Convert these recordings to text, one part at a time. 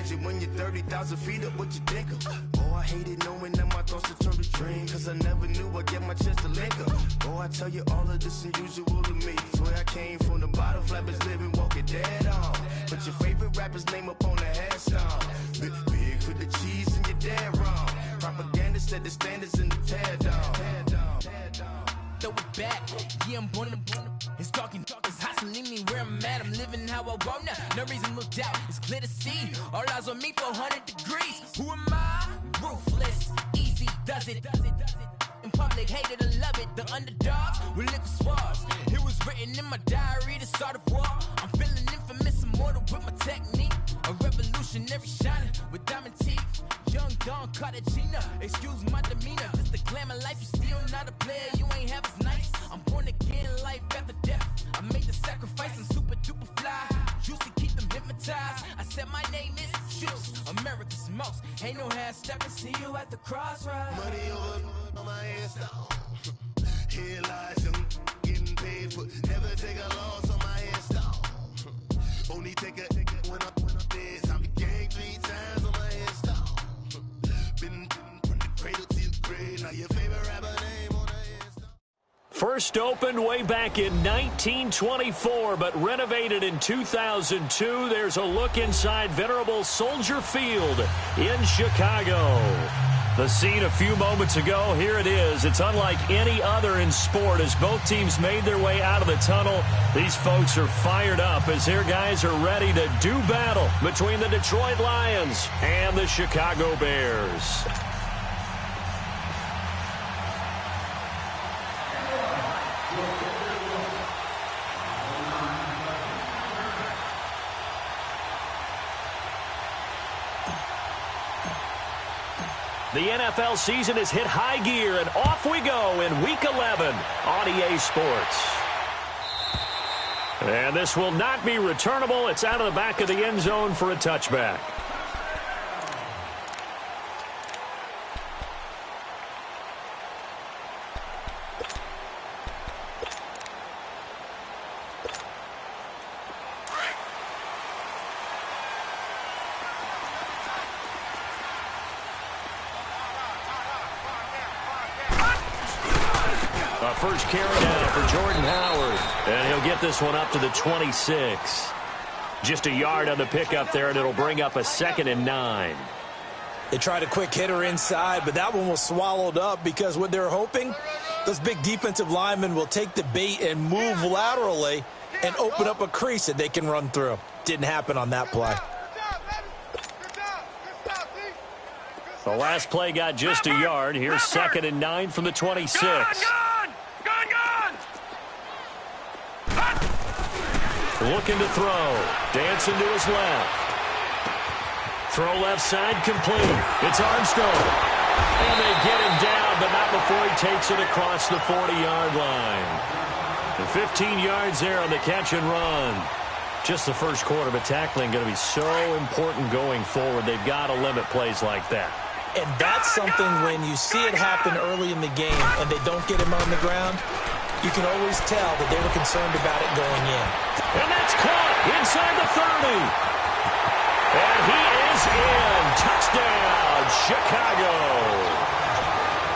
Imagine when you're 30,000 feet up, what you think of? Oh, I hated knowing that my thoughts would turn to dream, cause I never knew I'd get my chance to link up. Oh, I tell you all of this unusual to me. Swear I came from the bottom, flappers living, walking dead on. Put your favorite rapper's name up on the headstone. Big with the cheese and you're dead wrong. Propaganda set the standards in the tear down. Throw it back, yeah, I'm born to it's talking, it's hustling me where I'm at. I'm living how I want now. No reason to doubt, it's clear to see. All eyes on me for 100 degrees. Who am I? Ruthless, easy, does it. In public, hate it or love it. The underdogs with liquor swabs. It was written in my diary to start a war. I'm feeling infamous, immortal with my technique. A revolutionary shining with diamond teeth. Young Don Cartagena, excuse my demeanor. Just the glamour life, you still not a player, you ain't half as nice. I'm born again, life after death. I made the sacrifice, I'm super duper fly. Used to keep them hypnotized. I said my name is Juice, America's most. Ain't no half stepping, see you at the crossroads. Money over on my headstone. Here lies them getting paid for. Never take a loss on my headstone. Only take a when I'm dead. I be gang 3 times on my headstone. Been from the cradle to the grave. Now your favorite rapper name on the headstone. First opened way back in 1924, but renovated in 2002. There's a look inside venerable Soldier Field in Chicago. The scene a few moments ago, here it is. It's unlike any other in sport as both teams made their way out of the tunnel. These folks are fired up as their guys are ready to do battle between the Detroit Lions and the Chicago Bears. The NFL season has hit high gear, and off we go in Week 11 on EA Sports. And this will not be returnable. It's out of the back of the end zone for a touchback. First carry now for Jordan Howard. And he'll get this one up to the 26. Just a yard on the pickup there, and it'll bring up a 2nd and 9. They tried a quick hitter inside, but that one was swallowed up because what they're hoping, those big defensive linemen will take the bait and move laterally and open up a crease that they can run through. Didn't happen on that play. The last play got just a yard. Here's 2nd and 9 from the 26. Looking to throw. Dancing to his left. Throw left side complete. It's Armstrong. And they get him down, but not before he takes it across the 40-yard line. And 15 yards there on the catch and run. Just the first quarter, but tackling going to be so important going forward. They've got to limit plays like that. And that's something when you see it happen early in the game and they don't get him on the ground, you can always tell that they were concerned about it going in. And that's caught inside the 30. And he is in. Touchdown, Chicago.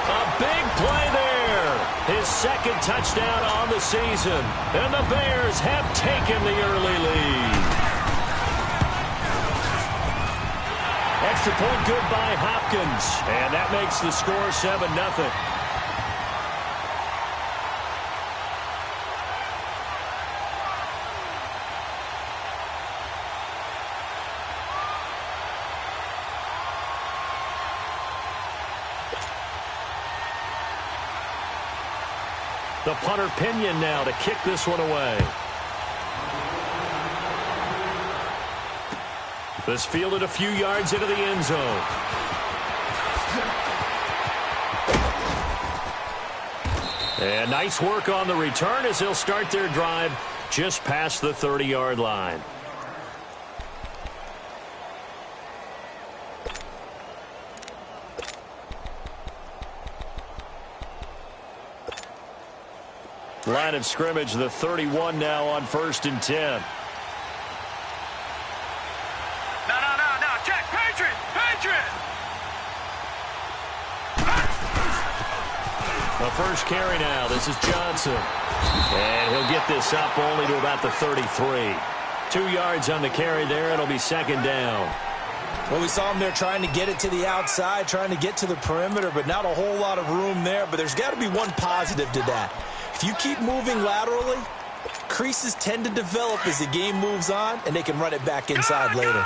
A big play there. His 2nd touchdown on the season. And the Bears have taken the early lead. Extra point good by Hopkins. And that makes the score 7-0. The punter Pinion now to kick this one away. This fielded a few yards into the end zone. And nice work on the return as they'll start their drive just past the 30-yard line. Line of scrimmage, the 31 now on 1st and 10. No, check. The first carry now. This is Johnson. And he'll get this up only to about the 33. 2 yards on the carry there. It'll be second down. Well, we saw him there trying to get it to the outside, trying to get to the perimeter, but not a whole lot of room there. But there's got to be one positive to that. If you keep moving laterally, creases tend to develop as the game moves on, and they can run it back inside later.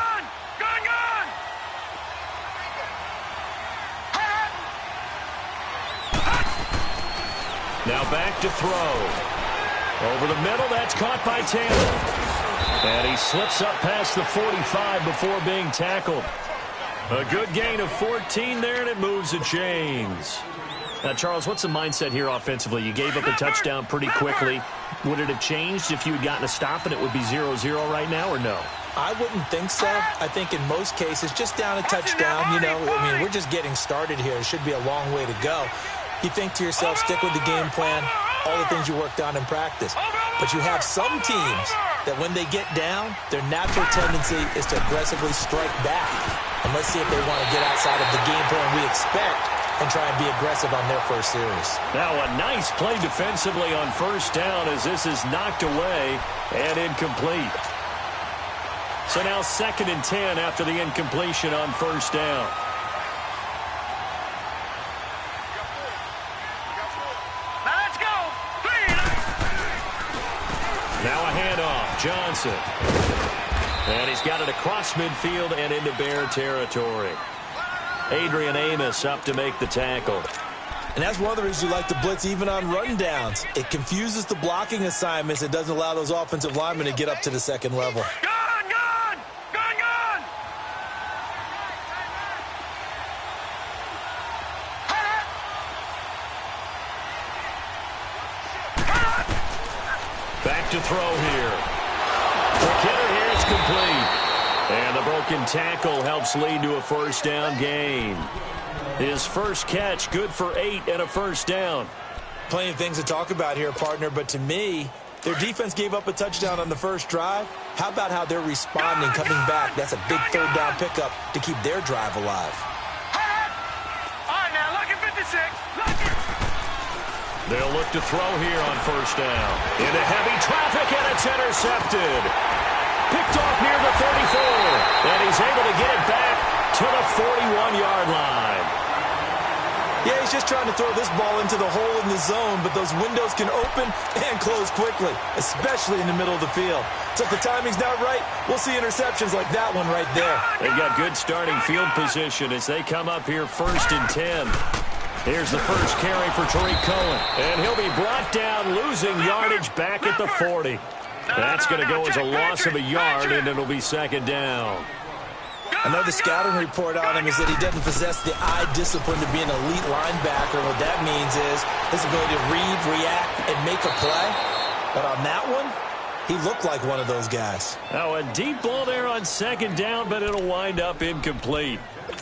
Now back to throw. Over the middle, that's caught by Taylor. And he slips up past the 45 before being tackled. A good gain of 14 there, and it moves the chains. Now, Charles, what's the mindset here offensively? You gave up a touchdown pretty quickly. Would it have changed if you had gotten a stop and it would be 0-0 right now, or no? I wouldn't think so. I think in most cases, just down a touchdown, you know, I mean, we're just getting started here. It should be a long way to go. You think to yourself, stick with the game plan, all the things you worked on in practice. But you have some teams that when they get down, their natural tendency is to aggressively strike back. And let's see if they want to get outside of the game plan we expect and try and be aggressive on their first series. Now a nice play defensively on first down as this is knocked away and incomplete. So now 2nd and 10 after the incompletion on first down. Now a handoff, Johnson. And he's got it across midfield and into Bear territory. Adrian Amos up to make the tackle. And that's one of the reasons you like to blitz even on rundowns. It confuses the blocking assignments. It doesn't allow those offensive linemen to get up to the second level. Back to throw here. The hitter here is complete. And the broken tackle helps lead to a first down gain. His first catch, good for 8 and a first down. Plenty of things to talk about here, partner, but to me, their defense gave up a touchdown on the first drive. How about how they're responding, coming back? That's a big third down pickup to keep their drive alive. All right, now, look at 56. Look at They'll look to throw here on first down. Into heavy traffic, and it's intercepted. Picked off near the 34. And he's able to get it back to the 41-yard line. Yeah, he's just trying to throw this ball into the hole in the zone, but those windows can open and close quickly, especially in the middle of the field. So if the timing's not right, we'll see interceptions like that one right there. They've got good starting field position as they come up here 1st and 10. Here's the first carry for Tariq Cohen. And he'll be brought down, losing yardage back at the 40. That's going to go as a loss of a yard, and it'll be second down. I know the scouting report on him is that he doesn't possess the eye discipline to be an elite linebacker. What that means is his ability to read, react, and make a play. But on that one, he looked like one of those guys. Now a deep ball there on second down, but it'll wind up incomplete.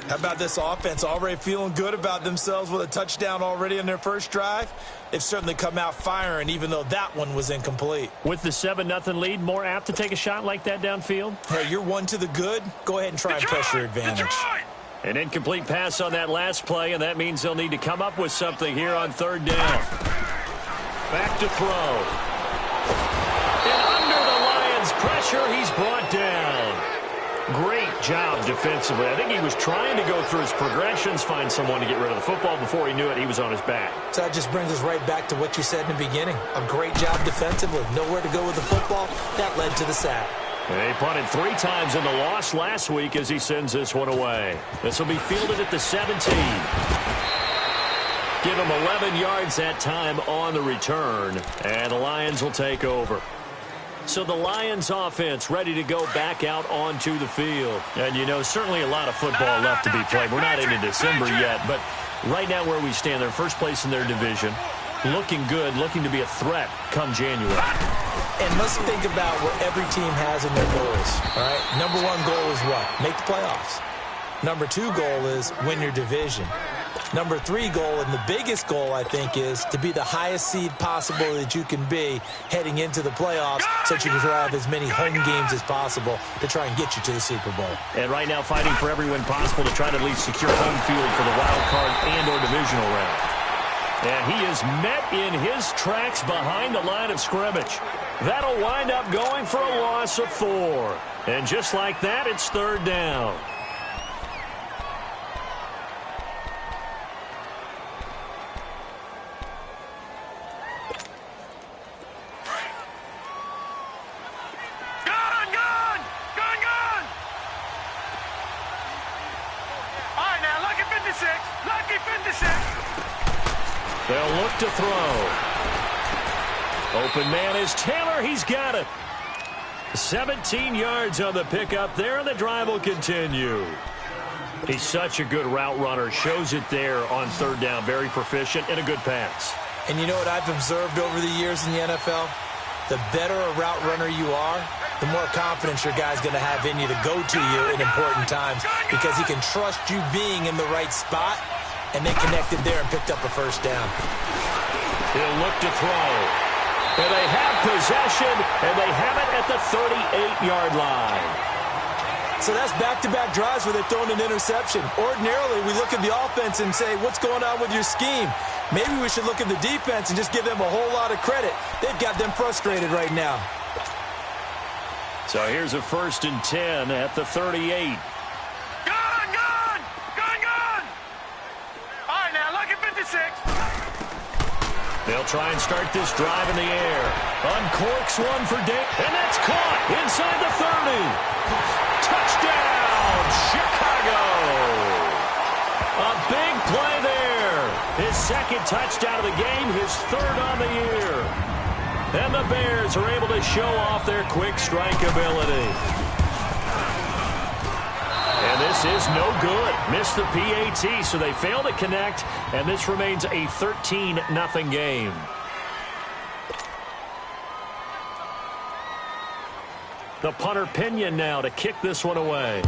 How about this offense already feeling good about themselves with a touchdown already in their first drive? They've certainly come out firing, even though that one was incomplete. With the 7-0 lead, more apt to take a shot like that downfield? Hey, you're one to the good. Go ahead and try and press your advantage. An incomplete pass on that last play, and that means they'll need to come up with something here on third down. Back to throw. And under the Lions' pressure, he's brought down. Great job defensively. I think he was trying to go through his progressions, find someone to get rid of the football. Before he knew it, he was on his back. So that just brings us right back to what you said in the beginning. A great job defensively. Nowhere to go with the football. That led to the sack. And he punted 3 times in the loss last week as he sends this one away. This will be fielded at the 17. Give him 11 yards that time on the return, and the Lions will take over. So the Lions offense ready to go back out onto the field. And, you know, certainly a lot of football left to be played. We're not into December yet, but right now where we stand, they're first place in their division. Looking good, looking to be a threat come January. And let's think about what every team has in their goals, all right? Number 1 goal is what? Make the playoffs. Number 2 goal is win your division. Number 3 goal, and the biggest goal, I think, is to be the highest seed possible that you can be heading into the playoffs so that you can have as many home games as possible to try and get you to the Super Bowl. And right now fighting for every win possible to try to at least secure home field for the wild card and or divisional round. And he is met in his tracks behind the line of scrimmage. That'll wind up going for a loss of 4. And just like that, it's third down. They'll look to throw. Open man is Taylor. He's got it. 17 yards on the pickup there, and the drive will continue. He's such a good route runner. Shows it there on third down. Very proficient and a good pass. And you know what I've observed over the years in the NFL? The better a route runner you are, the more confidence your guy's going to have in you to go to you in important times because he can trust you being in the right spot. And they connected there and picked up a first down. He'll look to throw. And they have possession, and they have it at the 38-yard line. So that's back-to-back drives where they've thrown an interception. Ordinarily, we look at the offense and say, what's going on with your scheme? Maybe we should look at the defense and just give them a whole lot of credit. They've got them frustrated right now. So here's a 1st and 10 at the 38. They'll try and start this drive in the air. Uncorks one for Dave, and that's caught inside the 30. Touchdown, Chicago. A big play there. His second touchdown of the game, his third on the year. And the Bears are able to show off their quick strike ability. And this is no good. Missed the PAT, so they fail to connect, and this remains a 13-0 game. The punter Pinion now to kick this one away.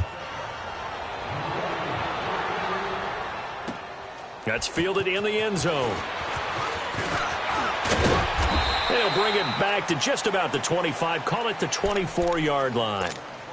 That's fielded in the end zone. They'll bring it back to just about the 25, call it the 24-yard line.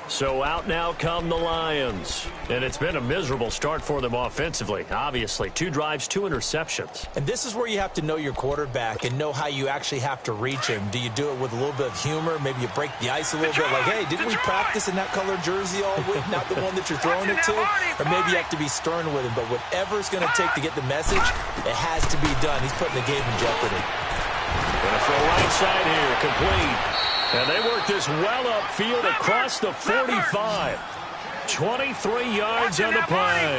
So out now come the Lions. And it's been a miserable start for them offensively. Obviously, 2 drives, 2 interceptions. And this is where you have to know your quarterback and know how you actually have to reach him. Do you do it with a little bit of humor? Maybe you break the ice a little bit. Like, hey, didn't we practice in that color jersey all week? Not the one that you're throwing it to? Or maybe you have to be stern with him. But whatever it's going to take to get the message, it has to be done. He's putting the game in jeopardy. Going to throw right side here, complete. And they work this well upfield across the 45. 23 yards on the play.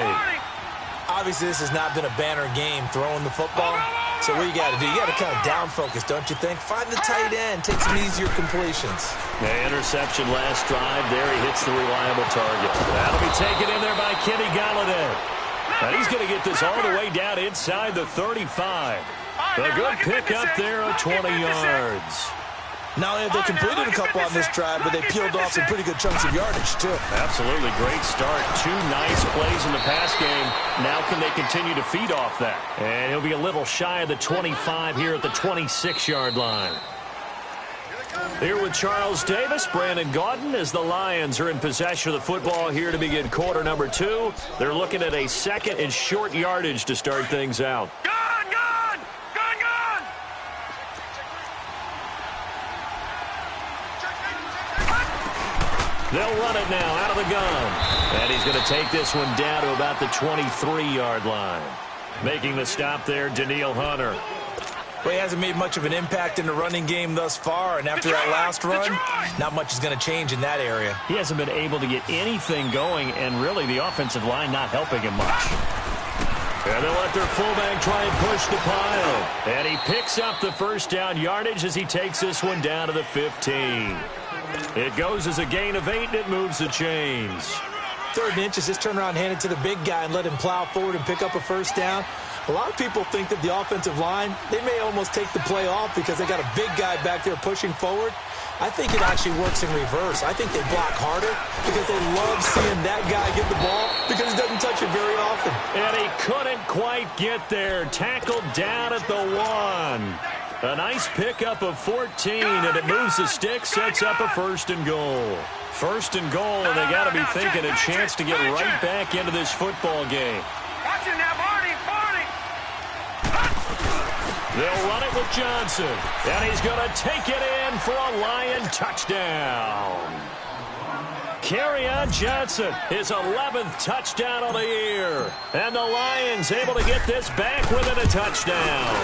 Obviously, this has not been a banner game throwing the football. So what you got to do, you got to kind of down focus, don't you think? Find the tight end, take some easier completions. The interception last drive. There he hits the reliable target. That'll be taken in there by Kenny Galladay. And he's going to get this all the way down inside the 35. A good pick up there of 20 yards. Not only have they completed a couple on this drive, but they peeled off some pretty good chunks of yardage, too. Absolutely. Great start. 2 nice plays in the pass game. Now can they continue to feed off that? And he'll be a little shy of the 25 here at the 26-yard line. Here with Charles Davis, Brandon Gaudin, as the Lions are in possession of the football here to begin quarter number 2. They're looking at a 2nd and short yardage to start things out. They'll run it now out of the gun. And he's going to take this one down to about the 23-yard line. Making the stop there, Danielle Hunter. Well, he hasn't made much of an impact in the running game thus far, and after that last run, not much is going to change in that area. He hasn't been able to get anything going, and really the offensive line not helping him much. And they'll let their fullback try and push the pile. And he picks up the first down yardage as he takes this one down to the 15. It goes as a gain of 8, and it moves the chains. 3rd and inches, just turn around, hand it to the big guy, and let him plow forward and pick up a first down. A lot of people think that the offensive line, they may almost take the play off because they got a big guy back there pushing forward. I think it actually works in reverse. I think they block harder because they love seeing that guy get the ball because he doesn't touch it very often. And he couldn't quite get there. Tackled down at the 1. A nice pickup of 14, and it moves the stick, sets up a 1st and goal. 1st and goal, and they got to be thinking a chance to get right back into this football game. They'll run it with Johnson, and he's going to take it in for a Lion touchdown. Kerryon Johnson, his 11th touchdown of the year. And the Lions able to get this back within a touchdown.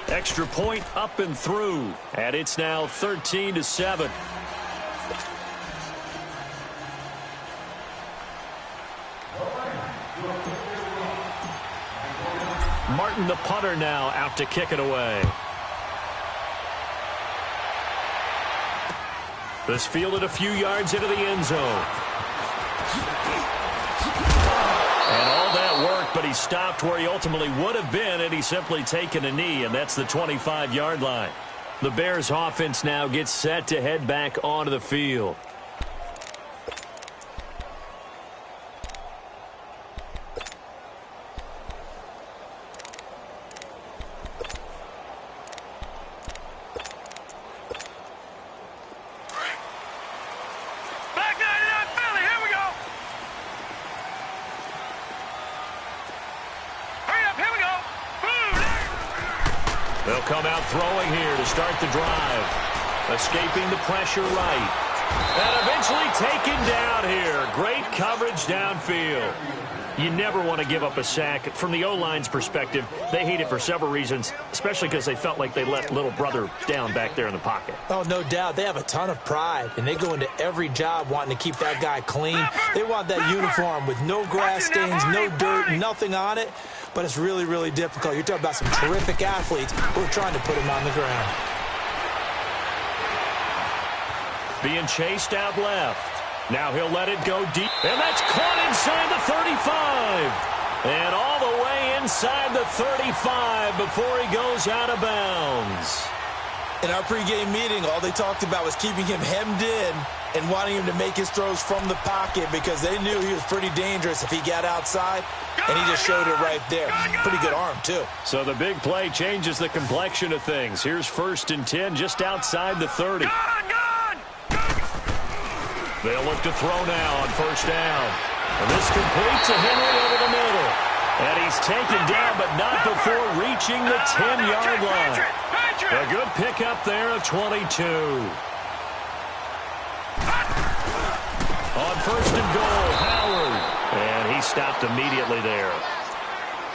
Extra point up and through, and it's now 13-7. Martin, the punter, now out to kick it away. This fielded a few yards into the end zone. And all that work, but he stopped where he ultimately would have been had he simply taken a knee, and that's the 25-yard line. The Bears offense now gets set to head back onto the field. They'll come out throwing here to start the drive. Escaping the pressure right. And eventually taken down here. Great coverage downfield. You never want to give up a sack. From the O-line's perspective, they hate it for several reasons, especially because they felt like they let little brother down back there in the pocket. Oh, no doubt. They have a ton of pride, and they go into every job wanting to keep that guy clean. They want that uniform with no grass stains, no dirt, nothing on it. But it's really, really difficult. You're talking about some terrific athletes who are trying to put him on the ground. Being chased out left. Now he'll let it go deep. And that's caught inside the 35. And all the way inside the 35 before he goes out of bounds. In our pregame meeting, all they talked about was keeping him hemmed in and wanting him to make his throws from the pocket because they knew he was pretty dangerous if he got outside, and he just showed it right there. Pretty good arm, too. So the big play changes the complexion of things. Here's 1st and 10 just outside the 30. They'll look to throw now on 1st down. And this completes a Henry over the middle. And he's taken down, but not before reaching the 10-yard line. A good pickup there of 22. On 1st and goal, Howard. And he stopped immediately there.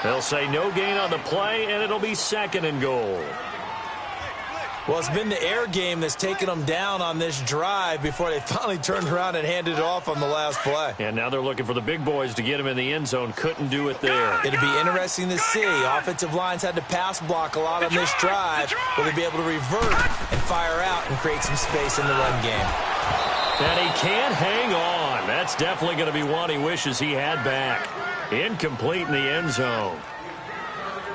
They'll say no gain on the play, and it'll be 2nd and goal. Well, it's been the air game that's taken them down on this drive before they finally turned around and handed it off on the last play. And now they're looking for the big boys to get him in the end zone. Couldn't do it there. It'll be interesting to see. Offensive lines had to pass block a lot on this drive. Will they be able to revert and fire out and create some space in the run game? And he can't hang on. That's definitely going to be one he wishes he had back. Incomplete in the end zone.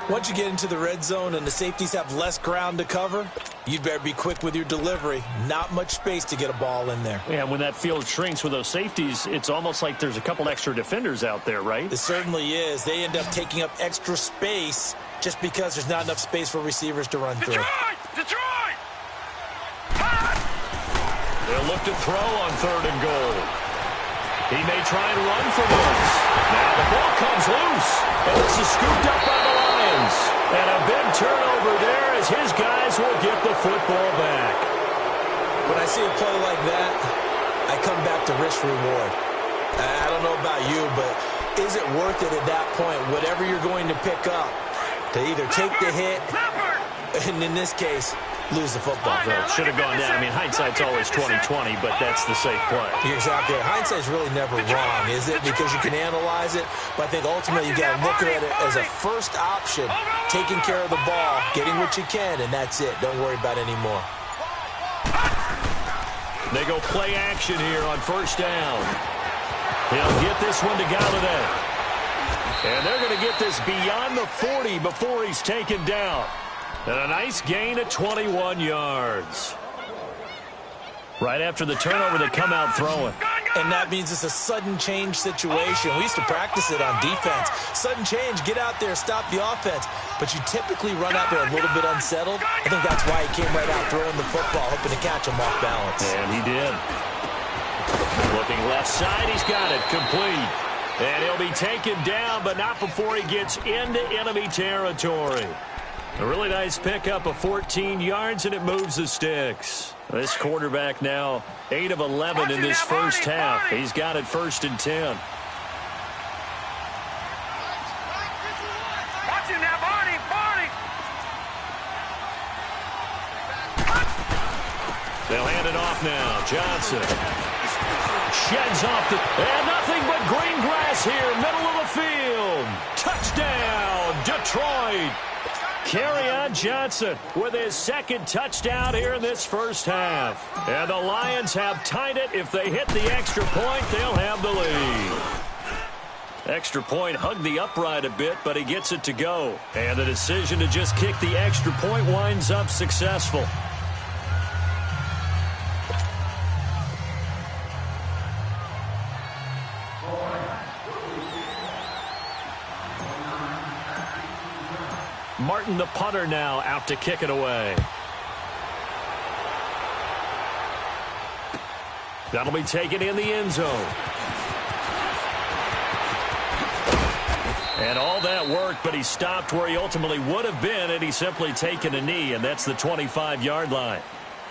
Once you get into the red zone and the safeties have less ground to cover, you'd better be quick with your delivery. Not much space to get a ball in there. Yeah, when that field shrinks with those safeties, it's almost like there's a couple extra defenders out there, right? It certainly is. They end up taking up extra space just because there's not enough space for receivers to run through. Detroit! They'll look to throw on 3rd and goal. He may try and run for this. Now the ball comes loose. And this is scooped up by the Lions. And a big turnover there as his guys will get the football back. When I see a play like that, I come back to risk-reward. I don't know about you, but is it worth it at that point, whatever you're going to pick up, to either take the hit, and in this case, lose the football? So it should have gone down. I mean, hindsight's always 20/20, but that's the safe play. You're exactly right. Hindsight's really never wrong, is it? Because you can analyze it, but I think ultimately you got to look at it as a first option, taking care of the ball, getting what you can, and that's it. Don't worry about it anymore. They go play action here on 1st down. He'll get this one to Galladay. And they're going to get this beyond the 40 before he's taken down. And a nice gain of 21 yards. Right after the turnover, they come out throwing. And that means it's a sudden change situation. We used to practice it on defense. Sudden change, get out there, stop the offense. But you typically run out there a little bit unsettled. I think that's why he came right out throwing the football, hoping to catch him off balance. And he did. Looking left side, he's got it, complete. And he'll be taken down, but not before he gets into enemy territory. A really nice pickup of 14 yards, and it moves the sticks. This quarterback now 8 of 11 in this first half. He's got it 1st and 10. They'll hand it off now. Johnson sheds off and nothing but green grass here, middle of the field. Touchdown, Detroit. Kerryon Johnson with his 2nd touchdown here in this first half. And the Lions have tied it. If they hit the extra point, they'll have the lead. Extra point hugged the upright a bit, but he gets it to go. And the decision to just kick the extra point winds up successful. Martin, the punter, now out to kick it away. That'll be taken in the end zone. And all that worked, but he stopped where he ultimately would have been had he simply taken a knee, and that's the 25-yard line.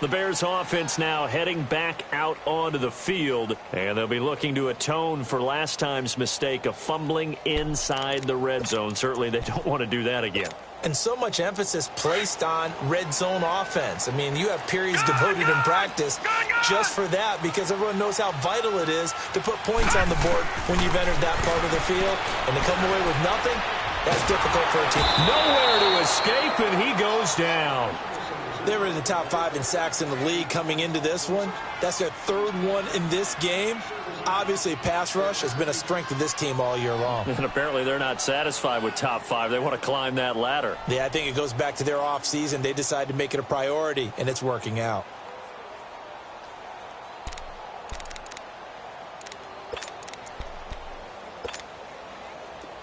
The Bears offense now heading back out onto the field, and they'll be looking to atone for last time's mistake of fumbling inside the red zone. Certainly they don't want to do that again. And so much emphasis placed on red zone offense. I mean, you have periods devoted in practice just for that because everyone knows how vital it is to put points on the board when you've entered that part of the field. And to come away with nothing, that's difficult for a team. Nowhere to escape, and he goes down. They were in the top 5 in sacks in the league coming into this one. That's their 3rd one in this game. Obviously, pass rush has been a strength of this team all year long. And apparently they're not satisfied with top 5. They want to climb that ladder. Yeah, I think it goes back to their offseason. They decided to make it a priority, and it's working out.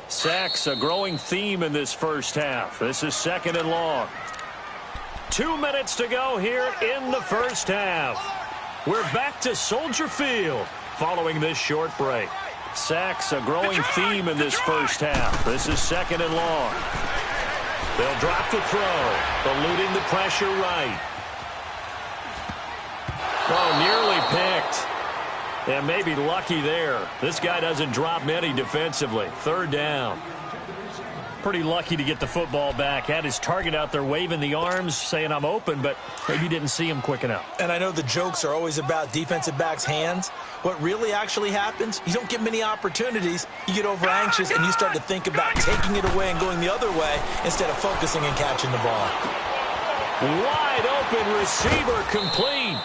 Sacks, a growing theme in this first half. This is 2nd and long. 2 minutes to go here in the first half. We're back to Soldier Field following this short break. Sacks, a growing theme in this first half. This is 2nd and long. They'll drop the throw, eluding the pressure right. Oh, nearly picked. And maybe lucky there. This guy doesn't drop many defensively. 3rd down. Pretty lucky to get the football back. Had his target out there waving the arms, saying I'm open, but maybe didn't see him quick enough. And I know the jokes are always about defensive backs' hands. What really actually happens, you don't get many opportunities. You get over anxious and you start to think about taking it away and going the other way instead of focusing and catching the ball. Wide open receiver complete.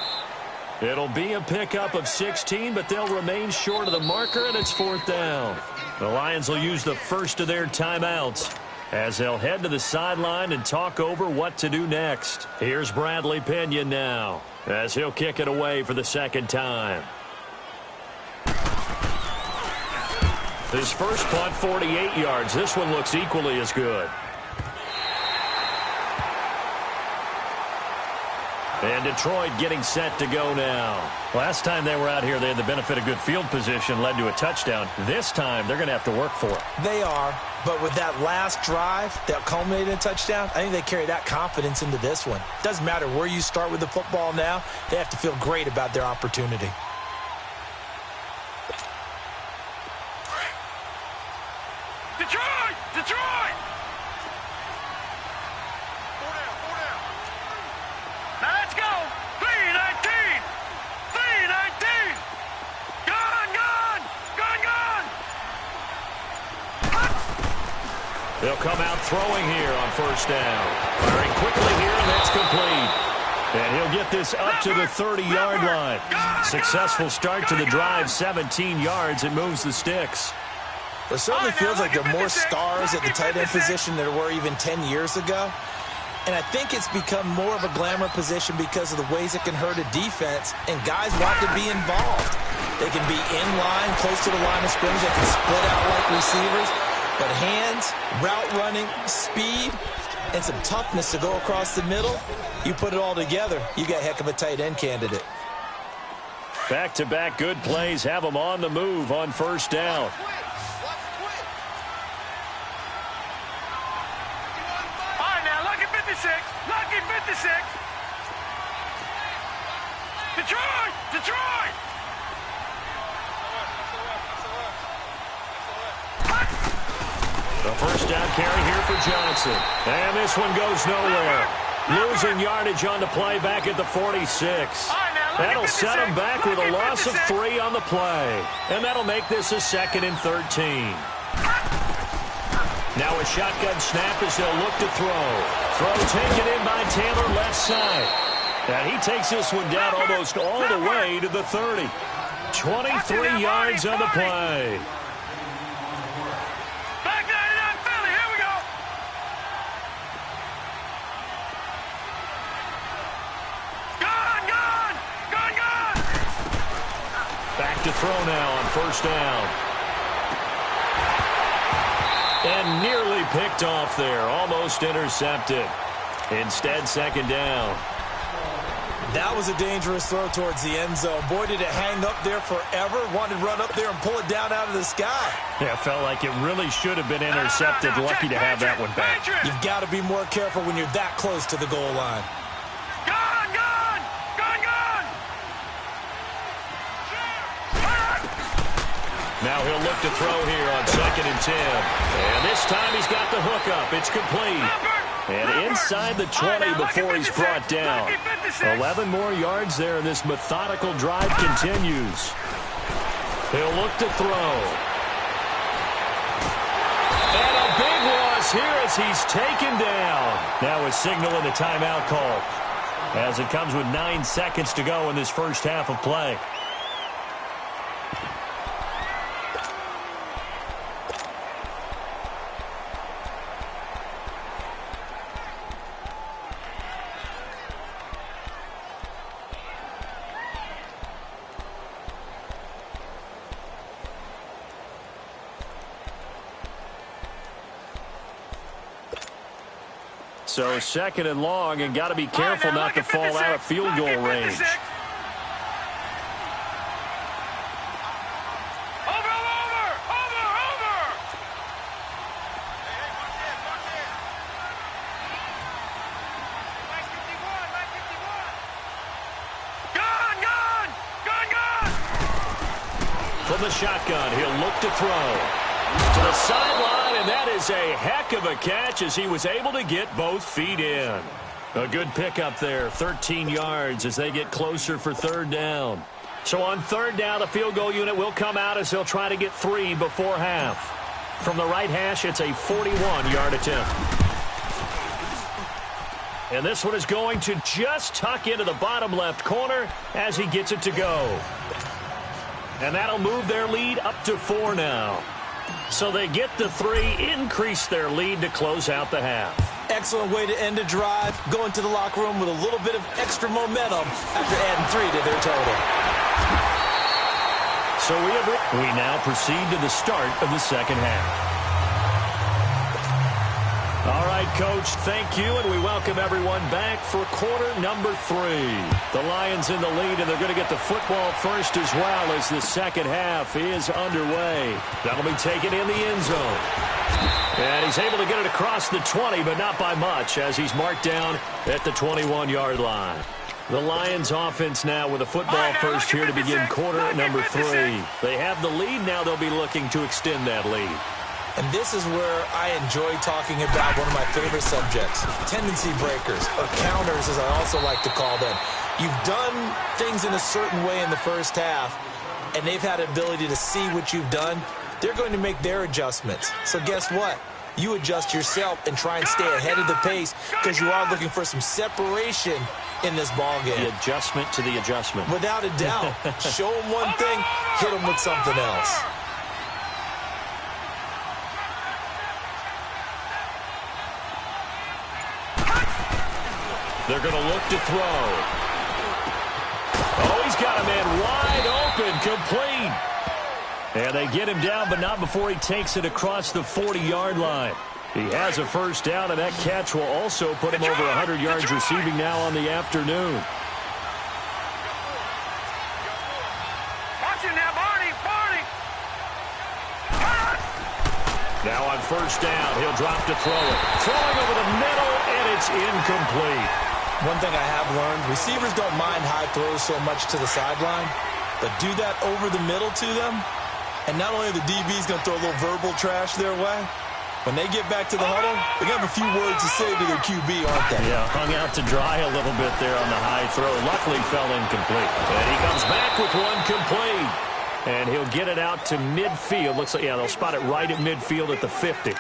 It'll be a pickup of 16, but they'll remain short of the marker, and it's 4th down. The Lions will use the first of their timeouts as they'll head to the sideline and talk over what to do next. Here's Bradley Pinion now as he'll kick it away for the 2nd time. His first punt, 48 yards. This one looks equally as good. And Detroit getting set to go now. Last time they were out here, they had the benefit of good field position, led to a touchdown. This time, they're going to have to work for it. They are, but with that last drive that culminated in a touchdown, I think they carry that confidence into this one. Doesn't matter where you start with the football now, they have to feel great about their opportunity. Detroit! Detroit! Now let's go! 3-19! 3-19! Gone! They'll come out throwing here on 1st down. Firing quickly here, and that's complete. And he'll get this up to the 30-yard line. Successful start to the drive, 17 yards. It moves the sticks. It certainly feels like there are more stars at the tight end position than there were even 10 years ago. And I think it's become more of a glamour position because of the ways it can hurt a defense, and guys want to be involved. They can be in line, close to the line of scrimmage. They can split out like receivers. But hands, route running, speed, and some toughness to go across the middle, you put it all together, you got a heck of a tight end candidate. Back-to-back good plays have them on the move on 1st down. All right, now look at 56. Lucky 56. Detroit! Detroit! The first down carry here for Johnson. And this one goes nowhere. Losing yardage on the play back at the 46. That'll set him back with a loss of 3 on the play. And that'll make this a 2nd and 13. Now a shotgun snap as they'll look to throw. Throw taken in by Taylor left side. And he takes this one down almost all the way to the 30. 23 yards on the play. Back 99 Philly, here we go. Gone, gone, gone, gone. Back to throw now on first down. And nearly picked off there. Almost intercepted. Instead, 2nd down. That was a dangerous throw towards the end zone. Boy, did it hang up there forever. Wanted to run up there and pull it down out of the sky. Yeah, it felt like it really should have been intercepted. Lucky to have that one back. You've got to be more careful when you're that close to the goal line. Gone, gone, gone, gone. Now he'll look to throw here on 2nd and 10. And this time he's got the hook up. It's complete. And inside the 20 before he's brought down. 11 more yards there, and this methodical drive continues. He'll look to throw. And a big loss here as he's taken down. Now a signal and a timeout call as it comes with 9 seconds to go in this first half of play. So 2nd and long, and got to be careful not to fall out of field goal range. From the shotgun, he'll look to throw. To the sideline, and that is a heck of a catch as he was able to get both feet in. A good pickup there, 13 yards as they get closer for 3rd down. So on 3rd down, the field goal unit will come out as they'll try to get 3 before half. From the right hash, it's a 41-yard attempt. And this one is going to just tuck into the bottom left corner as he gets it to go. And that'll move their lead up to 4 now. So they get the 3, increase their lead to close out the half. Excellent way to end a drive. Go into the locker room with a little bit of extra momentum after adding 3 to their total. So we now proceed to the start of the 2nd half. All right, Coach, thank you, and we welcome everyone back for quarter number 3. The Lions in the lead, and they're going to get the football first as well as the 2nd half is underway. That'll be taken in the end zone. And he's able to get it across the 20, but not by much, as he's marked down at the 21-yard line. The Lions offense now with a football first here to begin quarter number 3. They have the lead. Now they'll be looking to extend that lead. And this is where I enjoy talking about one of my favorite subjects, tendency breakers, or counters as I also like to call them. You've done things in a certain way in the first half, and they've had the ability to see what you've done. They're going to make their adjustments. So guess what? You adjust yourself and try and stay ahead of the pace because you are looking for some separation in this ball game. The adjustment to the adjustment. Without a doubt. Show them one thing, hit them with something else. They're going to look to throw. Oh, he's got a man wide open, complete. And they get him down, but not before he takes it across the 40-yard line. He has a first down, and that catch will also put him over 100 yards receiving now on the afternoon. Watch him now, Barney, Barney. Now on first down, he'll drop to throw it. Throwing over the middle, and it's It's incomplete. One thing I have learned, receivers don't mind high throws so much to the sideline, but do that over the middle to them, and not only are the DBs going to throw a little verbal trash their way, when they get back to the huddle, they're going to have a few words to say to their QB, aren't they? Yeah, hung out to dry a little bit there on the high throw. Luckily fell incomplete. And he comes back with one complete. And he'll get it out to midfield. Looks like, yeah, they'll spot it right at midfield at the 50.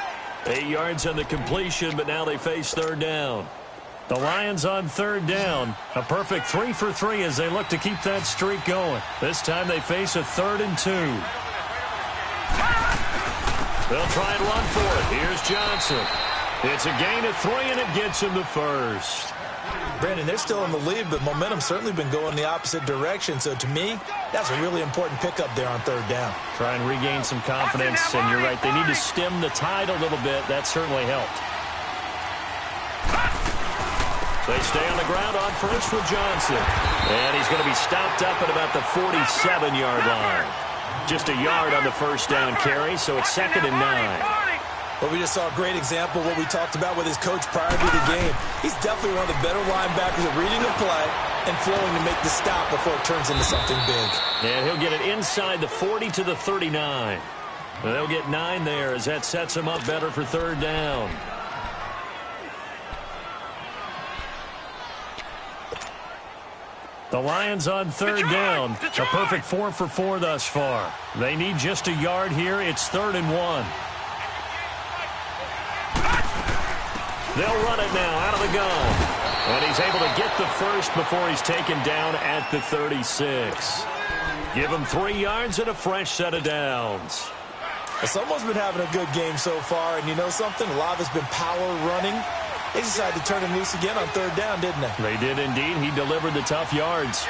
8 yards on the completion, but now they face third down. The Lions on third down. A perfect 3 for 3 as they look to keep that streak going. This time they face a 3rd and 2. They'll try and run for it. Here's Johnson. It's a gain of 3, and it gets him the first. Brandon, they're still in the lead, but momentum's certainly been going the opposite direction. So to me, that's a really important pickup there on third down. Try and regain some confidence, and you're right. They need to stem the tide a little bit. That certainly helped. They stay on the ground on first with Johnson. And he's going to be stopped up at about the 47-yard line. Just a yard on the first down carry, so it's 2nd and 9. Well, we just saw a great example of what we talked about with his coach prior to the game. He's definitely one of the better linebackers at reading a play and flowing to make the stop before it turns into something big. And he'll get it inside the 40 to the 39. And they'll get 9 there as that sets him up better for third down. The Lions on third down. A perfect 4 for 4 thus far. They need just a yard here. It's 3rd and 1. They'll run it now out of the gun. And he's able to get the first before he's taken down at the 36. Give him 3 yards and a fresh set of downs. Someone's been having a good game so far, and you know something? A lot of it's been power running. They decided to turn him loose again on third down, didn't they? They did indeed. He delivered the tough yards.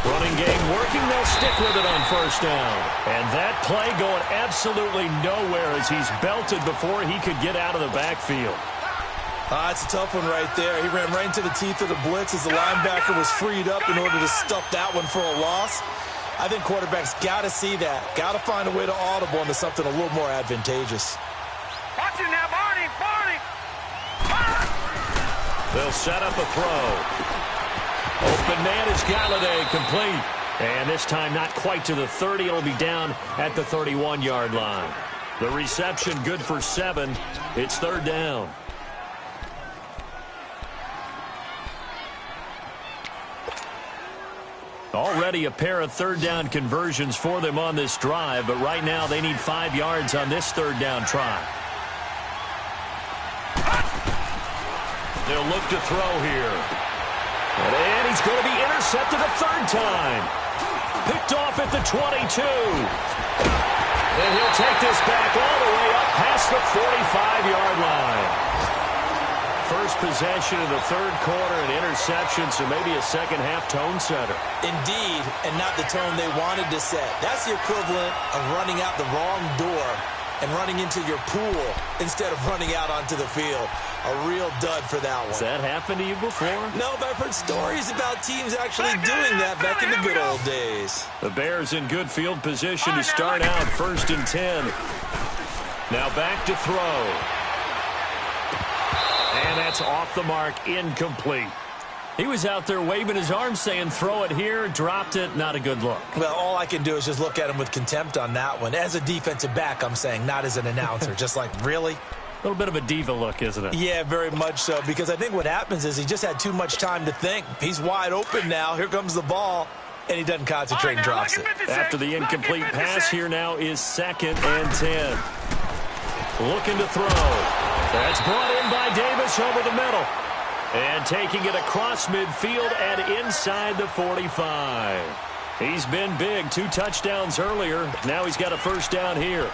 Running game working. They'll stick with it on first down. And that play going absolutely nowhere as he's belted before he could get out of the backfield. It's a tough one right there. He ran right into the teeth of the blitz as the linebacker was freed up in order to stuff that one for a loss. I think quarterbacks got to see that. Got to find a way to audible into something a little more advantageous. Watch it now, Barney! They'll set up a throw. Open man is Galladay, complete. And this time not quite to the 30. It'll be down at the 31-yard line. The reception good for 7. It's third down. Already a pair of third down conversions for them on this drive, but right now they need 5 yards on this third down try. They'll look to throw here. And he's going to be intercepted a 3rd time. Picked off at the 22. And he'll take this back all the way up past the 45-yard line. First possession of the 3rd quarter, an interception, so maybe a second-half tone setter. Indeed, and not the tone they wanted to set. That's the equivalent of running out the wrong door and running into your pool instead of running out onto the field. A real dud for that one. Has that happened to you before? No, but I've heard stories about teams actually doing that back in the good old days. The Bears in good field position to start out 1st and 10. Now back to throw. And that's off the mark, incomplete. He was out there waving his arms saying, throw it here, dropped it, not a good look. Well, all I can do is just look at him with contempt on that one. As a defensive back, I'm saying, not as an announcer. Just like, really? A little bit of a diva look, isn't it? Yeah, very much so, because I think what happens is he just had too much time to think. He's wide open now. Here comes the ball, and he doesn't concentrate and drops it. After the incomplete pass, here now is 2nd and 10. Looking to throw. That's brought in by Davis over the middle. And taking it across midfield and inside the 45. He's been big. 2 touchdowns earlier. Now he's got a first down here.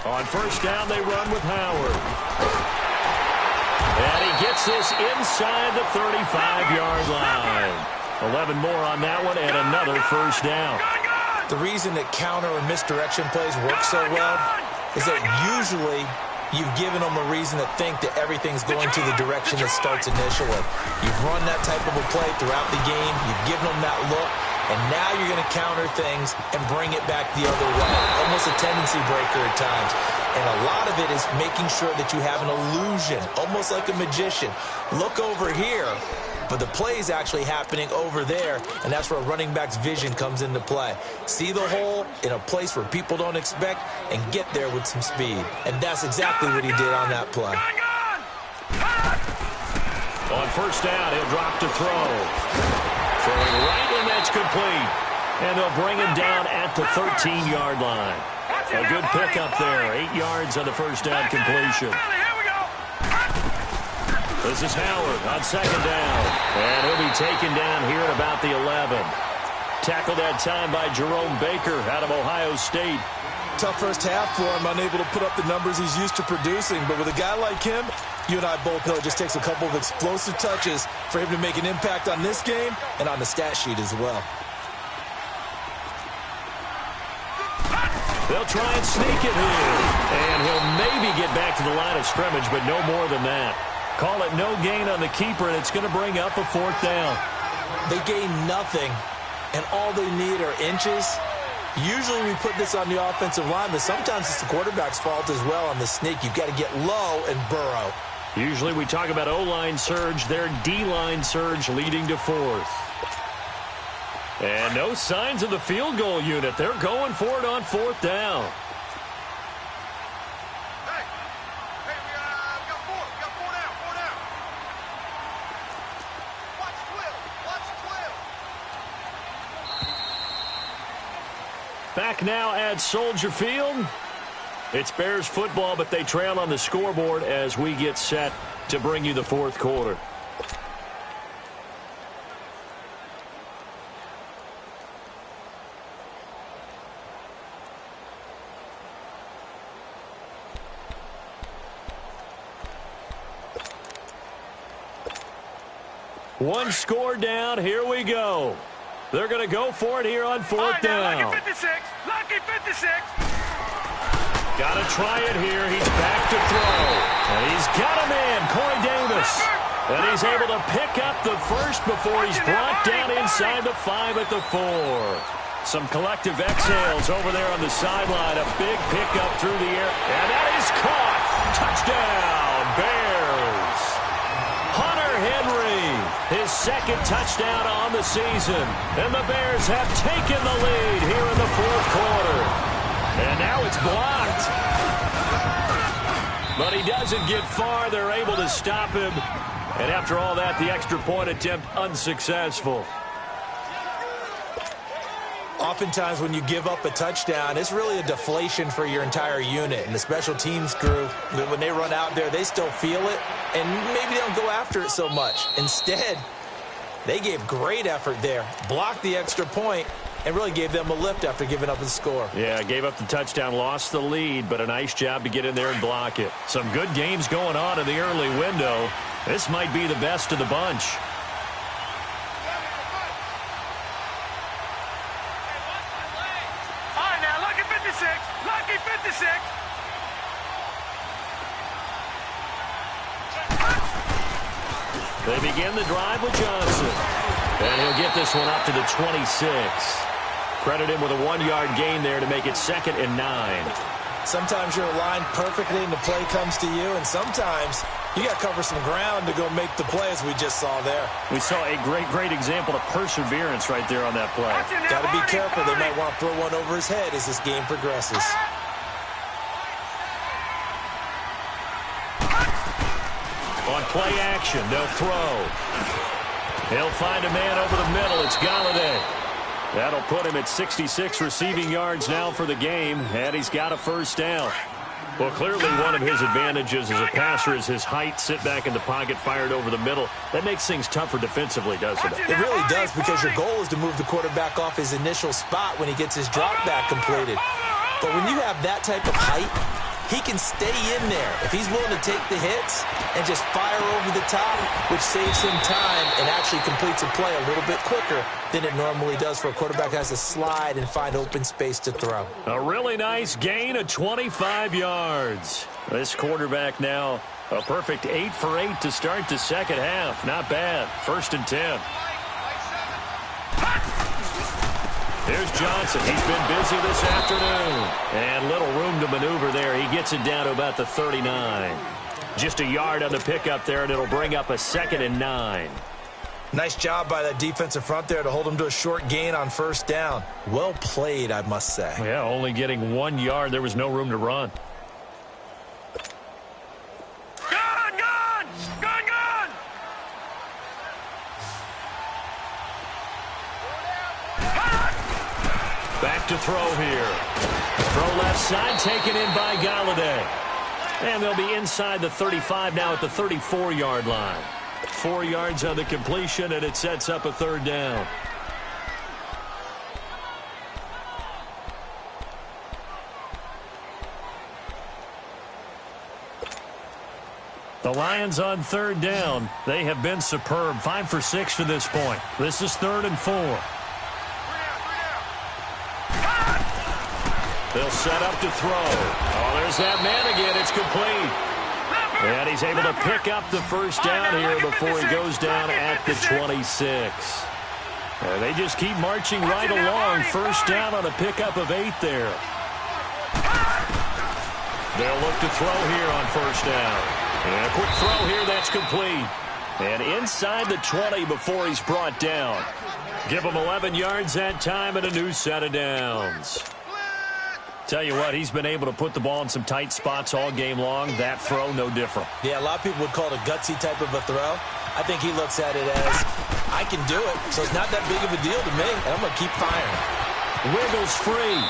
On first down, they run with Howard. And he gets this inside the 35-yard line. 11 more on that one and another first down. The reason that counter or misdirection plays work so well is that usually you've given them a reason to think that everything's going to the direction that starts initially. You've run that type of a play throughout the game. You've given them that look. And now you're going to counter things and bring it back the other way. Almost a tendency breaker at times. And a lot of it is making sure that you have an illusion, almost like a magician. Look over here, but the play is actually happening over there, and that's where a running back's vision comes into play. See the hole in a place where people don't expect and get there with some speed. And that's exactly what he did on that play. On first down, he'll drop to throw. Throwing right, and that's complete. And they'll bring him down at the 13-yard line. A good pickup there. 8 yards on the first down completion. This is Howard on second down. And he'll be taken down here at about the 11. Tackled that time by Jerome Baker out of Ohio State. Tough first half for him, unable to put up the numbers he's used to producing. But with a guy like him, you and I both know it just takes a couple of explosive touches for him to make an impact on this game and on the stat sheet as well. They'll try and sneak it here. And he'll maybe get back to the line of scrimmage, but no more than that. Call it no gain on the keeper, and it's going to bring up a fourth down. They gain nothing, and all they need are inches. Usually we put this on the offensive line, but sometimes it's the quarterback's fault as well on the sneak. You've got to get low and burrow. Usually we talk about O-line surge, their D-line surge leading to fourth. And no signs of the field goal unit. They're going for it on fourth down. Hey, we got four down. Watch the Back now at Soldier Field. It's Bears football, but they trail on the scoreboard as we get set to bring you the fourth quarter. One score down. Here we go. They're going to go for it here on fourth down. Lucky 56. Got to try it here. He's back to throw. And he's got him in, Corey Davis. And he's able to pick up the first before he's brought down inside the 5 at the 4. Some collective exhales over there on the sideline. A big pickup through the air. And that is caught. Touchdown, Bears. Hunter Henry, his second touchdown on the season. And the Bears have taken the lead here in the fourth quarter. And now it's blocked. But he doesn't get far. They're able to stop him. And after all that, the extra point attempt unsuccessful. Oftentimes when you give up a touchdown, it's really a deflation for your entire unit. And the special teams crew, when they run out there, they still feel it. And maybe they don't go after it so much. Instead, they gave great effort there. Blocked the extra point and really gave them a lift after giving up the score. Yeah, gave up the touchdown, lost the lead, but a nice job to get in there and block it. Some good games going on in the early window. This might be the best of the bunch. Lucky 56. They begin the drive with Johnson. And he'll get this one up to the 26. Credit him with a 1-yard gain there to make it 2nd and 9. Sometimes you're aligned perfectly and the play comes to you, and sometimes you got to cover some ground to go make the play, as we just saw there. We saw a great example of perseverance right there on that play. Got to be careful. They might want to throw one over his head as this game progresses. On play action, they'll throw. He'll find a man over the middle. It's Galladay. That'll put him at 66 receiving yards now for the game, and he's got a first down. Well, clearly one of his advantages as a passer is his height. Sit back in the pocket, fired over the middle. That makes things tougher defensively, doesn't it? It really does, because your goal is to move the quarterback off his initial spot when he gets his drop back completed. But when you have that type of height, he can stay in there if he's willing to take the hits and just fire over the top, which saves him time and actually completes a play a little bit quicker than it normally does for a quarterback who has to slide and find open space to throw. A really nice gain of 25 yards. This quarterback now a perfect 8 for 8 to start the second half. Not bad. 1st and 10. Here's Johnson. He's been busy this afternoon. And little room to maneuver there. He gets it down to about the 39. Just a yard on the pickup there, and it'll bring up a 2nd and 9. Nice job by that defensive front there to hold him to a short gain on 1st down. Well played, I must say. Yeah, only getting 1 yard. There was no room to run. Back to throw here. Throw left side, taken in by Galladay. And they'll be inside the 35 now at the 34-yard line. 4 yards on the completion, and it sets up a 3rd down. The Lions on 3rd down. They have been superb. 5 for 6 to this point. This is 3rd and 4. They'll set up to throw. Oh, there's that man again. It's complete. And he's able to pick up the 1st down here before he goes down at the 26. And they just keep marching right along. 1st down on a pickup of 8 there. They'll look to throw here on 1st down. And a quick throw here. That's complete. And inside the 20 before he's brought down. Give him 11 yards that time and a new set of downs. Tell you what, he's been able to put the ball in some tight spots all game long. That throw, no different. Yeah, a lot of people would call it a gutsy type of a throw. I think he looks at it as, I can do it, so it's not that big of a deal to me, and I'm going to keep firing. Wiggles free.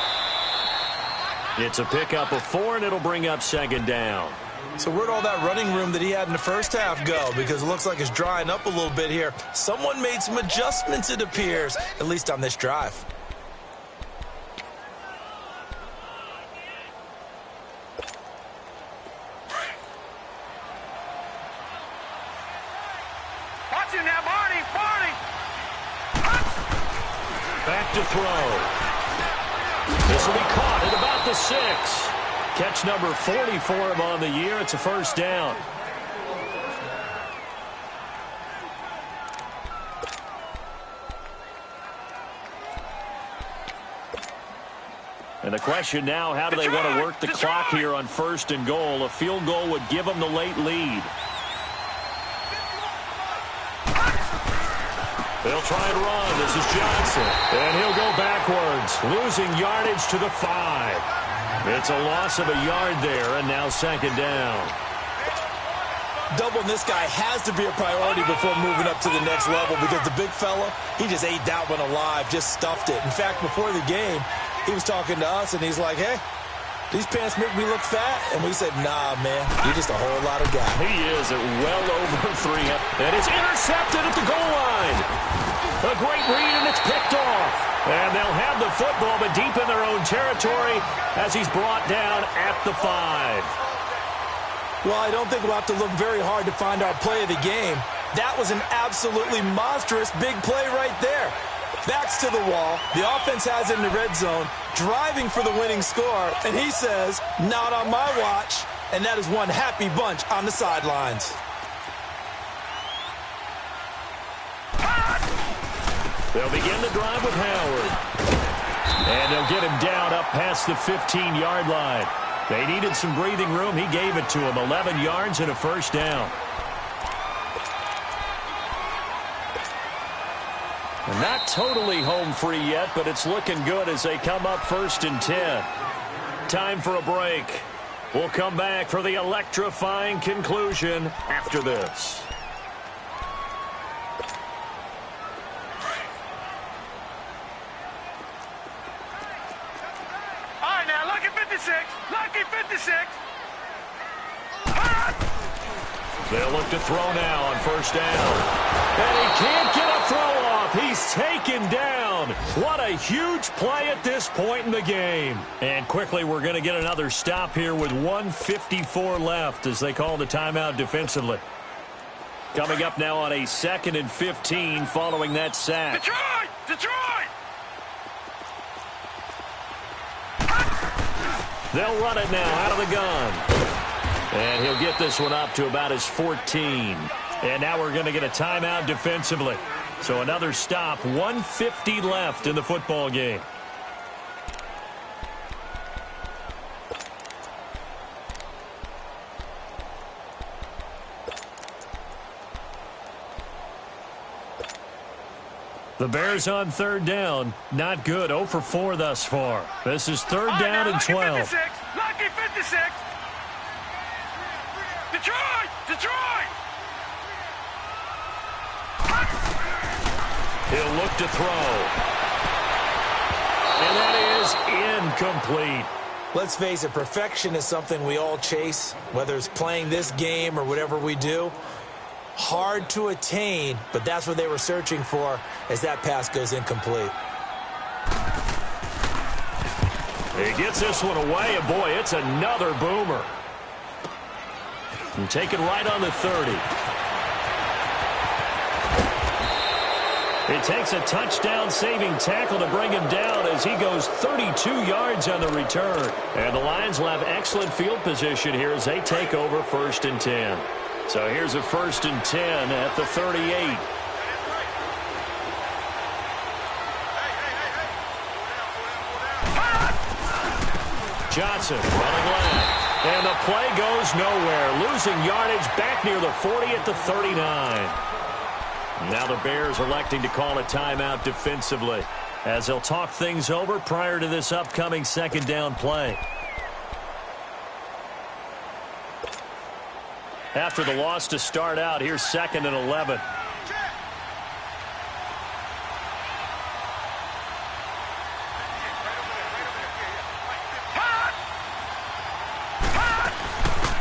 It's a pickup of 4, and it'll bring up 2nd down. So where'd all that running room that he had in the 1st half go? Because it looks like it's drying up a little bit here. Someone made some adjustments, it appears, at least on this drive. Back to throw. This will be caught at about the 6. Catch number 40 for him on the year. It's a 1st down. And the question now, how do they want to work the clock here on 1st and goal? A field goal would give them the late lead. They'll try and run. This is Johnson. And he'll go backwards, losing yardage to the 5. It's a loss of a yard there, and now 2nd down. Doubling this guy has to be a priority before moving up to the next level because the big fella, he just ate that one alive, just stuffed it. In fact, before the game, he was talking to us, and he's like, hey, these pants make me look fat. And we said, nah, man, you're just a whole lot of guy. He is at well over 3. And it's intercepted at the goal line. A great read, and it's picked off. And they'll have the football, but deep in their own territory as he's brought down at the 5. Well, I don't think we'll have to look very hard to find our play of the game. That was an absolutely monstrous big play right there. Backs to the wall. The offense has it in the red zone, driving for the winning score, and he says, not on my watch. And that is one happy bunch on the sidelines. They'll begin the drive with Howard. And they'll get him down up past the 15-yard line. They needed some breathing room. He gave it to him. 11 yards and a 1st down. Not totally home free yet, but it's looking good as they come up 1st and 10. Time for a break. We'll come back for the electrifying conclusion after this. All right, now, lucky 56. Lucky 56. They'll look to throw now on 1st down. And he can't get a throw off. off. He's taken down. What a huge play at this point in the game. And quickly, we're going to get another stop here with 1:54 left as they call the timeout defensively. Coming up now on a 2nd and 15 following that sack. Detroit! Detroit! They'll run it now out of the gun. And he'll get this one up to about his 14. And now we're going to get a timeout defensively. So another stop, 1:50 left in the football game. The Bears on 3rd down. Not good. 0 for 4 thus far. This is 3rd down and 12. Lucky 56. Detroit! Detroit! He'll look to throw. And that is incomplete. Let's face it, perfection is something we all chase, whether it's playing this game or whatever we do. Hard to attain, but that's what they were searching for as that pass goes incomplete. He gets this one away, and boy, it's another boomer. And take it right on the 30. It takes a touchdown-saving tackle to bring him down as he goes 32 yards on the return. And the Lions will have excellent field position here as they take over 1st and 10. So here's a 1st and 10 at the 38. Johnson running left. And the play goes nowhere. Losing yardage back near the 40 at the 39. Now the Bears electing to call a timeout defensively as they'll talk things over prior to this upcoming 2nd down play. After the loss to start out, here's 2nd and 11.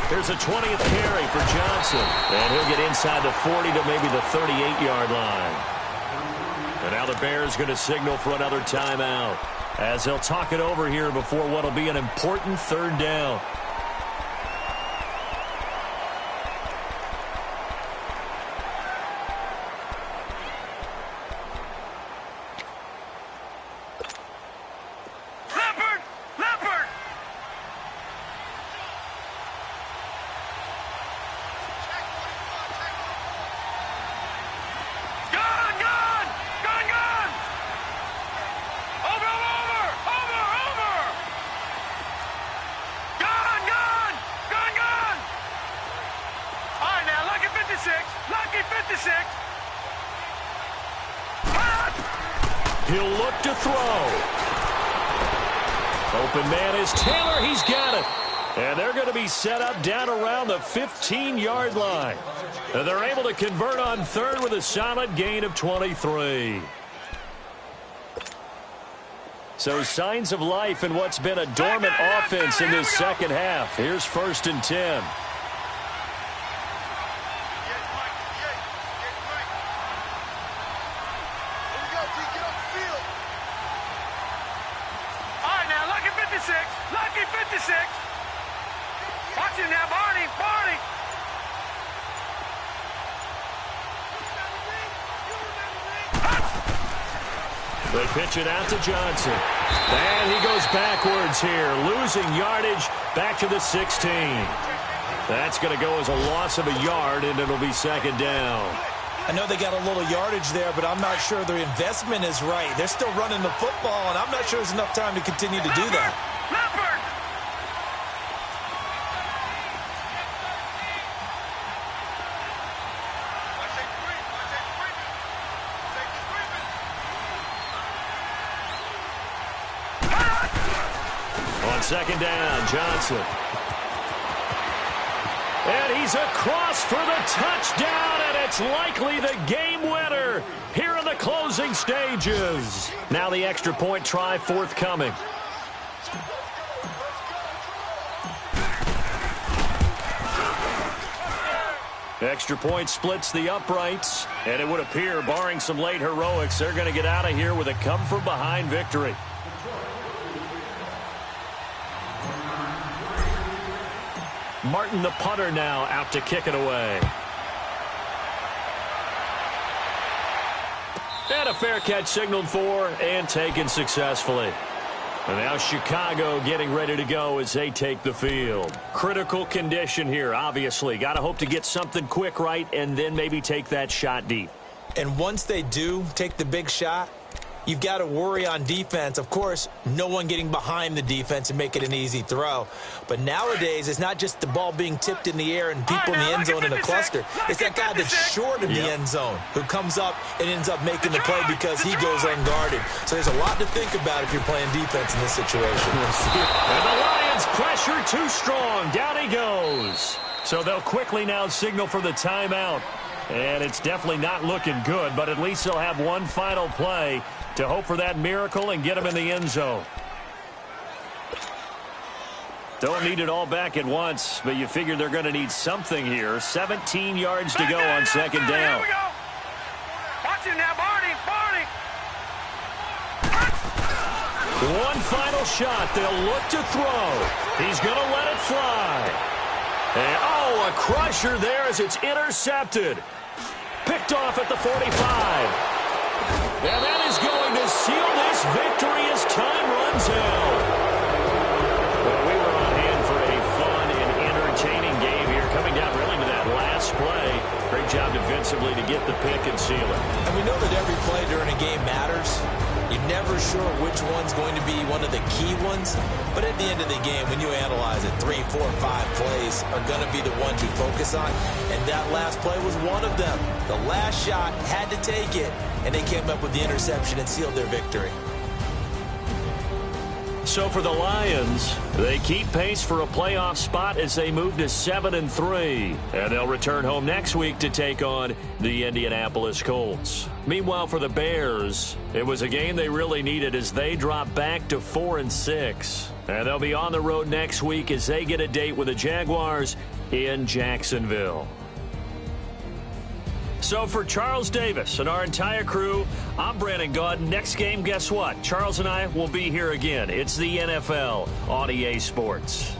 Here's a 20th carry for Johnson. And he'll get inside the 40 to maybe the 38-yard line. And now the Bears going to signal for another timeout as they'll talk it over here before what will be an important 3rd down. He'll look to throw. Open man is Taylor. He's got it. And they're going to be set up down around the 15-yard line. And they're able to convert on 3rd with a solid gain of 23. So signs of life in what's been a dormant offense in this 2nd half. Here's 1st and 10. Lucky 56. Watch him now, Barney. Barney. They pitch it out to Johnson. And he goes backwards here, losing yardage back to the 16. That's going to go as a loss of a yard, and it'll be 2nd down. I know they got a little yardage there, but I'm not sure their investment is right. They're still running the football, and I'm not sure there's enough time to continue to do that. Leopard! On 2nd down, Johnson. And he's across for the touchdown, and it's likely the game winner here in the closing stages. Now the extra point try forthcoming. Extra point splits the uprights, and it would appear, barring some late heroics, they're going to get out of here with a come-from-behind victory. Martin, the punter, now out to kick it away. And a fair catch signaled for and taken successfully. And now Chicago getting ready to go as they take the field. Critical condition here, obviously. Got to hope to get something quick right and then maybe take that shot deep. And once they do take the big shot, you've got to worry on defense. Of course, no one getting behind the defense and make it an easy throw. But nowadays, it's not just the ball being tipped in the air and people in the end zone in a cluster. It's that guy that's short of the end zone who comes up and ends up making the play because he goes unguarded. So there's a lot to think about if you're playing defense in this situation. And the Lions pressure too strong. Down he goes. So they'll quickly now signal for the timeout. And it's definitely not looking good, but at least they'll have one final play to hope for that miracle and get them in the end zone. Don't need it all back at once, but you figure they're going to need something here. 17 yards to go on second down. Here we go. Watch it now, Barney. One final shot. They'll look to throw. He's going to let it fly. And, oh, a crusher there as it's intercepted. Picked off at the 45. And that is going to seal this victory as time runs out. Well, we were on hand for a fun and entertaining game here, coming down really to that last play. Great job defensively to get the pick and seal it. And we know that every play during a game matters. You're never sure which one's going to be one of the key ones. But at the end of the game, when you analyze it, 3, 4, 5 plays are going to be the ones you focus on. And that last play was one of them. The last shot had to take it, and they came up with the interception and sealed their victory. So for the Lions, they keep pace for a playoff spot as they move to 7-3. And they'll return home next week to take on the Indianapolis Colts. Meanwhile, for the Bears, it was a game they really needed as they drop back to 4-6. And they'll be on the road next week as they get a date with the Jaguars in Jacksonville. So for Charles Davis and our entire crew, I'm Brandon Gaudin. Next game, guess what? Charles and I will be here again. It's the NFL on EA Sports.